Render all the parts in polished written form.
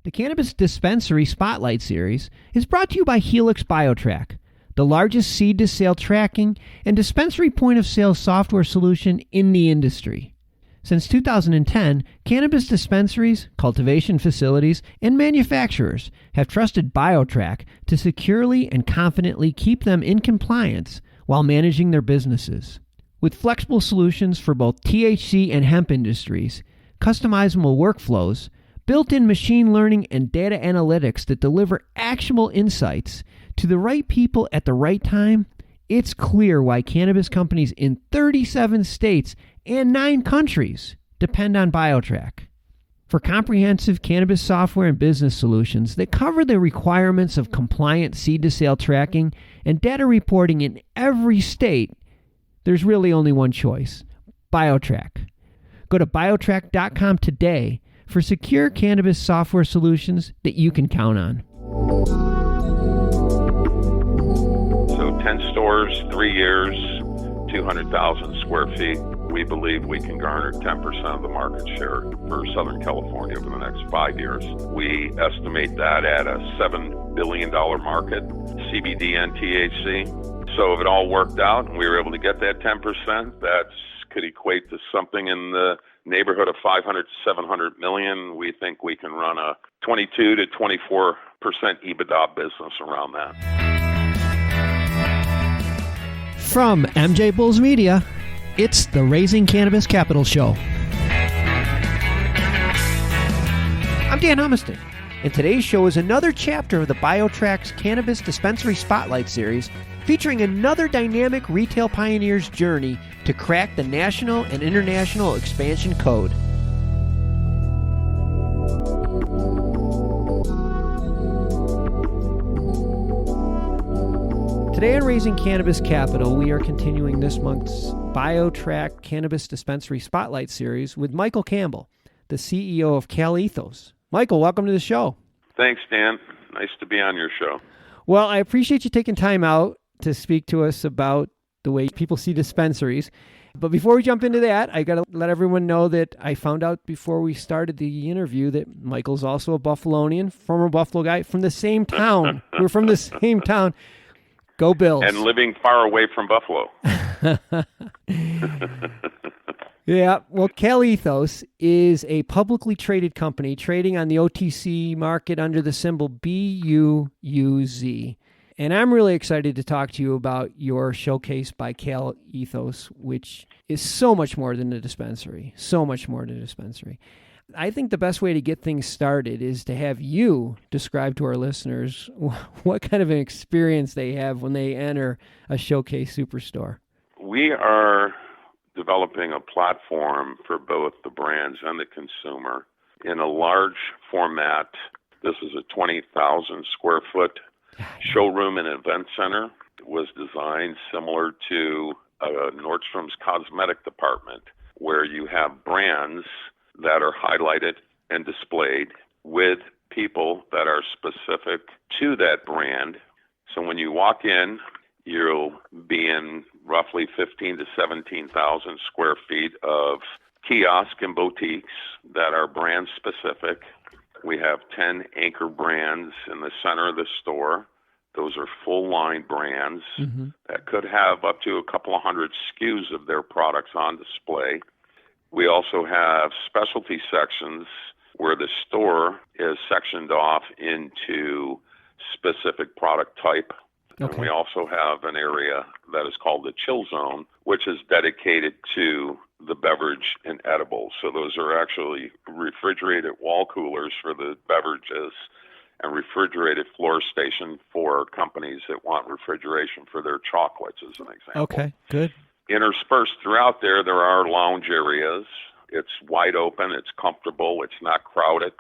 The Cannabis Dispensary Spotlight Series is brought to you by Helix BioTrack, the largest seed-to-sale tracking and dispensary point-of-sale software solution in the industry. Since 2010, cannabis dispensaries, cultivation facilities, and manufacturers have trusted BioTrack to securely and confidently keep them in compliance while managing their businesses. With flexible solutions for both THC and hemp industries, customizable workflows, built-in machine learning and data analytics that deliver actionable insights to the right people at the right time, it's clear why cannabis companies in 37 states and 9 countries depend on BioTrack. For comprehensive cannabis software and business solutions that cover the requirements of compliant seed-to-sale tracking and data reporting in every state, there's really only one choice: BioTrack. Go to biotrack.com today for secure cannabis software solutions that you can count on. So 10 stores, 3 years, 200,000 square feet. We believe we can garner 10% of the market share for Southern California over the next 5 years. We estimate that at a $7 billion market, CBD and THC. So if it all worked out and we were able to get that 10%, that could equate to something in the neighborhood of 500 to 700 million. We think we can run a 22 to 24% EBITDA business around that. From MJBulls Media, it's the Raising Cannabis Capital Show. I'm Dan Humistonon, and today's show is another chapter of the BioTrack's Cannabis Dispensary Spotlight Series, featuring another dynamic retail pioneer's journey to crack the national and international expansion code. Today on Raising Cannabis Capital, we are continuing this month's BioTrack Cannabis Dispensary Spotlight Series with Michael Campbell, the CEO of CalEthos. Michael, welcome to the show. Thanks, Dan. Nice to be on your show. Well, I appreciate you taking time out to speak to us about the way people see dispensaries. But before we jump into that, I got to let everyone know that I found out before we started the interview that Michael's also a Buffalonian, former Buffalo guy from the same town. We're from the same town. Go Bills. And living far away from Buffalo. Yeah, well, CalEthos is a publicly traded company trading on the OTC market under the symbol BUUZ. And I'm really excited to talk to you about your showcase by CalEthos, which is so much more than a dispensary. So much more than a dispensary. I think the best way to get things started is to have you describe to our listeners what kind of an experience they have when they enter a showcase superstore. We are developing a platform for both the brands and the consumer in a large format. This is a 20,000 square foot showroom and event center. It was designed similar to a Nordstrom's cosmetic department, where you have brands that are highlighted and displayed with people that are specific to that brand. So when you walk in, you'll be in roughly 15 to 17,000 square feet of kiosk and boutiques that are brand specific. We have 10 anchor brands in the center of the store. Those are full line brands that could have up to a couple of hundred SKUs of their products on display. We also have specialty sections where the store is sectioned off into specific product type. Okay. And we also have an area that is called the chill zone, which is dedicated to the beverage and edibles. So those are actually refrigerated wall coolers for the beverages and refrigerated floor station for companies that want refrigeration for their chocolates, as an example. Okay, good. Interspersed throughout there are lounge areas. It's wide open, it's comfortable, it's not crowded.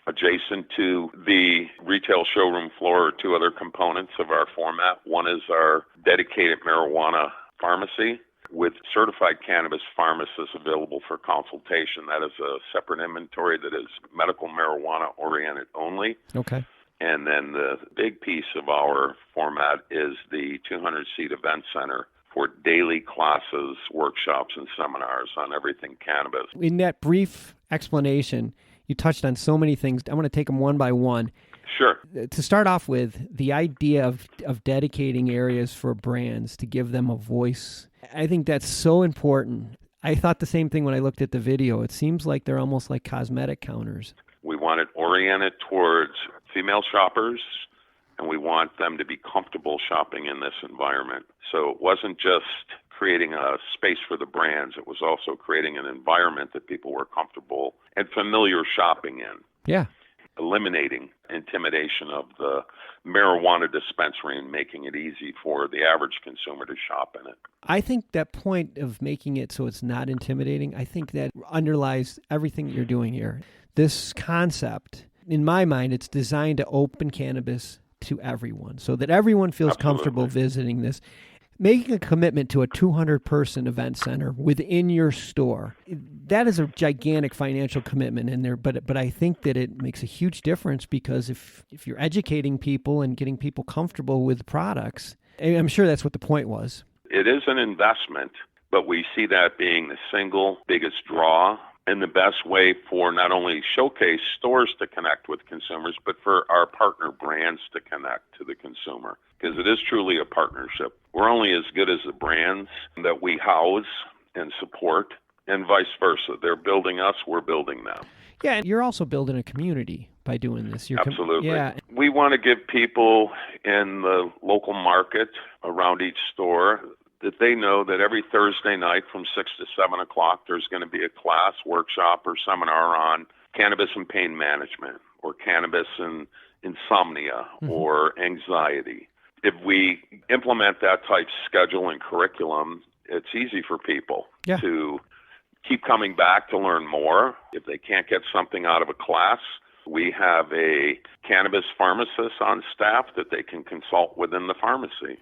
Adjacent to the retail showroom floor are 2 other components of our format. One is our dedicated marijuana pharmacy with certified cannabis pharmacists available for consultation. That is a separate inventory that is medical marijuana oriented only. Okay. And then the big piece of our format is the 200-seat event center for daily classes, workshops, and seminars on everything cannabis. In that brief explanation, You touched on so many things. I want to take them one by one. Sure. To start off with, the idea of dedicating areas for brands to give them a voice, I think that's so important. I thought the same thing when I looked at the video. It seems like they're almost like cosmetic counters. We want it oriented towards female shoppers, and we want them to be comfortable shopping in this environment. So it wasn't just creating a space for the brands. It was also creating an environment that people were comfortable and familiar shopping in. Yeah. Eliminating intimidation of the marijuana dispensary and making it easy for the average consumer to shop in it. I think that point of making it so it's not intimidating, I think that underlies everything you're doing here. This concept, in my mind, it's designed to open cannabis to everyone so that everyone feels comfortable visiting this. Making a commitment to a 200-person event center within your store, that is a gigantic financial commitment in there, but I think that it makes a huge difference because if you're educating people and getting people comfortable with products, I'm sure that's what the point was. It is an investment, but we see that being the single biggest draw and the best way for not only showcase stores to connect with consumers, but for our partner brands to connect to the consumer, because it is truly a partnership. We're only as good as the brands that we house and support, and vice versa. They're building us, we're building them. Yeah, and you're also building a community by doing this. Absolutely. Yeah. We want to give people in the local market around each store that they know that every Thursday night from 6 to 7 o'clock, there's going to be a class, workshop, or seminar on cannabis and pain management, or cannabis and insomnia, or anxiety. If we implement that type schedule and curriculum, it's easy for people to keep coming back to learn more. If they can't get something out of a class, we have a cannabis pharmacist on staff that they can consult within the pharmacy.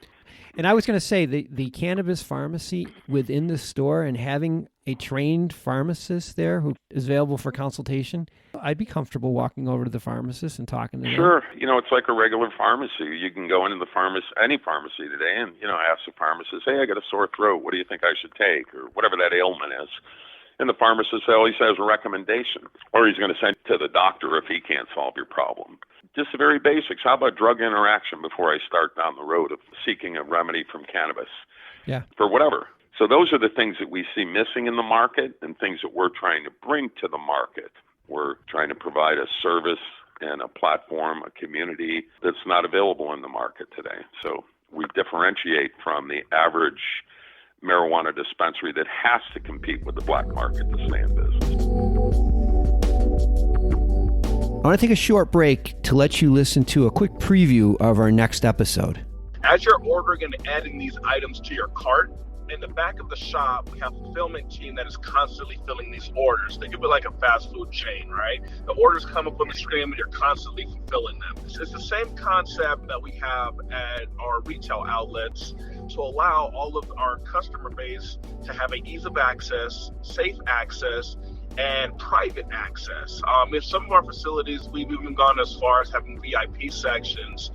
And I was going to say, the cannabis pharmacy within the store and having a trained pharmacist there who is available for consultation, I'd be comfortable walking over to the pharmacist and talking to them. Sure. It's like a regular pharmacy. You can go into the any pharmacy today and, ask the pharmacist, hey, I got a sore throat. What do you think I should take? Or whatever that ailment is. And the pharmacist always has a recommendation, or he's going to send it to the doctor if he can't solve your problem. Just the very basics. How about drug interaction before I start down the road of seeking a remedy from cannabis? Yeah. For whatever. So those are the things that we see missing in the market and things that we're trying to bring to the market. We're trying to provide a service and a platform, a community that's not available in the market today. So we differentiate from the average marijuana dispensary that has to compete with the black market to stay in business. I want to take a short break to let you listen to a quick preview of our next episode. As you're ordering and adding these items to your cart, in the back of the shop, we have a fulfillment team that is constantly filling these orders. Think of it like a fast food chain, right? The orders come up on the screen and you're constantly fulfilling them. It's the same concept that we have at our retail outlets to allow all of our customer base to have an ease of access, safe access, and private access. In some of our facilities, we've even gone as far as having VIP sections.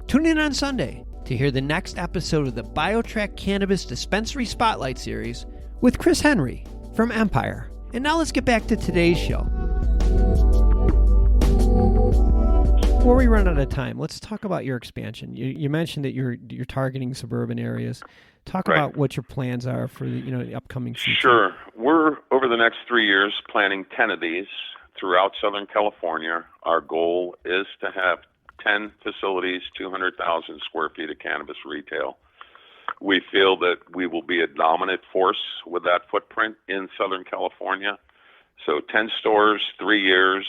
Tune in on Sunday to hear the next episode of the BioTrack Cannabis Dispensary Spotlight Series with Chris Henry from Empire. And now let's get back to today's show. Before we run out of time, let's talk about your expansion. You mentioned that you're targeting suburban areas. Talk about what your plans are for the upcoming future. Sure. We're, over the next 3 years, planning 10 of these throughout Southern California. Our goal is to have 10 facilities, 200,000 square feet of cannabis retail. We feel that we will be a dominant force with that footprint in Southern California. So 10 stores, 3 years,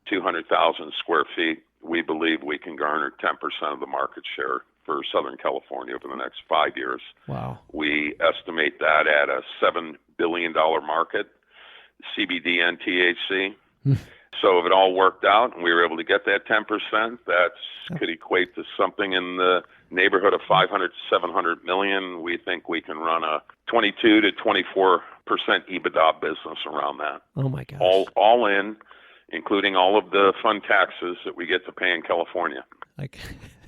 200,000 square feet. We believe we can garner 10% of the market share for Southern California over the next 5 years. Wow. We estimate that at a $7 billion market, CBD and THC. So if it all worked out and we were able to get that 10%, that could equate to something in the neighborhood of 500 to 700 million. We think we can run a 22 to 24% EBITDA business around that. Oh my gosh. All in, including all of the fun taxes that we get to pay in California.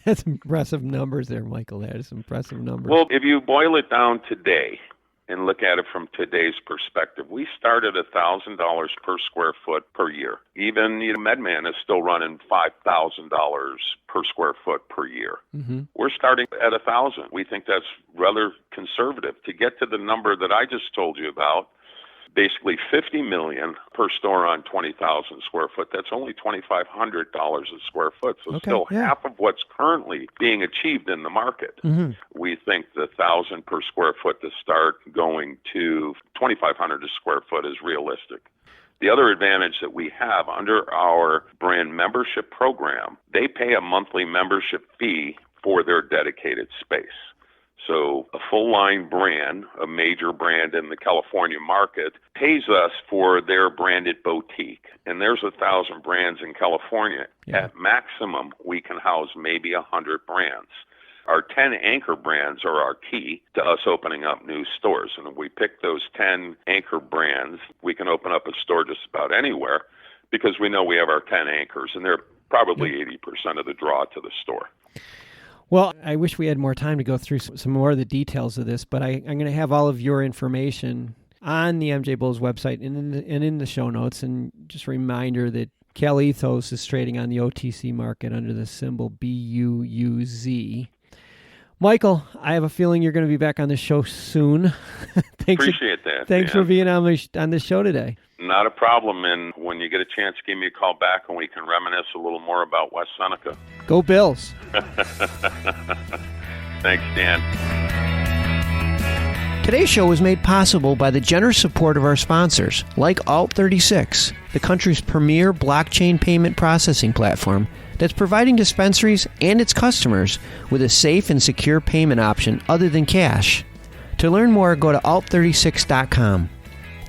That's impressive numbers there, Michael. That is impressive numbers. Well, if you boil it down today, and look at it from today's perspective. We started $1,000 per square foot per year. Even MedMan is still running $5,000 per square foot per year. Mm-hmm. We're starting at $1,000. We think that's rather conservative. To get to the number that I just told you about, basically $50 million per store on 20,000 square foot. That's only $2,500 a square foot. So still half of what's currently being achieved in the market. Mm-hmm. We think the $1,000 per square foot to start going to $2,500 a square foot is realistic. The other advantage that we have under our brand membership program, they pay a monthly membership fee for their dedicated space. So a full-line brand, a major brand in the California market, pays us for their branded boutique. And there's 1,000 brands in California. Yeah. At maximum, we can house maybe 100 brands. Our 10 anchor brands are our key to us opening up new stores. And if we pick those 10 anchor brands, we can open up a store just about anywhere because we know we have our 10 anchors, and they're probably 80% of the draw to the store. Well, I wish we had more time to go through some more of the details of this, but I'm going to have all of your information on the MJBulls website and in the show notes. And just a reminder that CalEthos is trading on the OTC market under the symbol BUUZ. Michael, I have a feeling you're going to be back on the show soon. Appreciate that. Thanks for being on the show today. Not a problem. And when you get a chance, give me a call back and we can reminisce a little more about West Seneca. Go Bills. Thanks, Dan. Today's show was made possible by the generous support of our sponsors, like Alt36, the country's premier blockchain payment processing platform that's providing dispensaries and its customers with a safe and secure payment option other than cash. To learn more, go to alt36.com.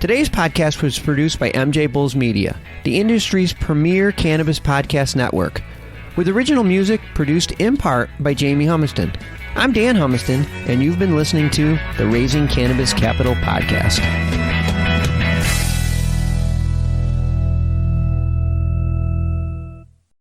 Today's podcast was produced by MJBulls Media, the industry's premier cannabis podcast network, with original music produced in part by Jamie Humiston. I'm Dan Humiston, and you've been listening to the Raising Cannabis Capital podcast.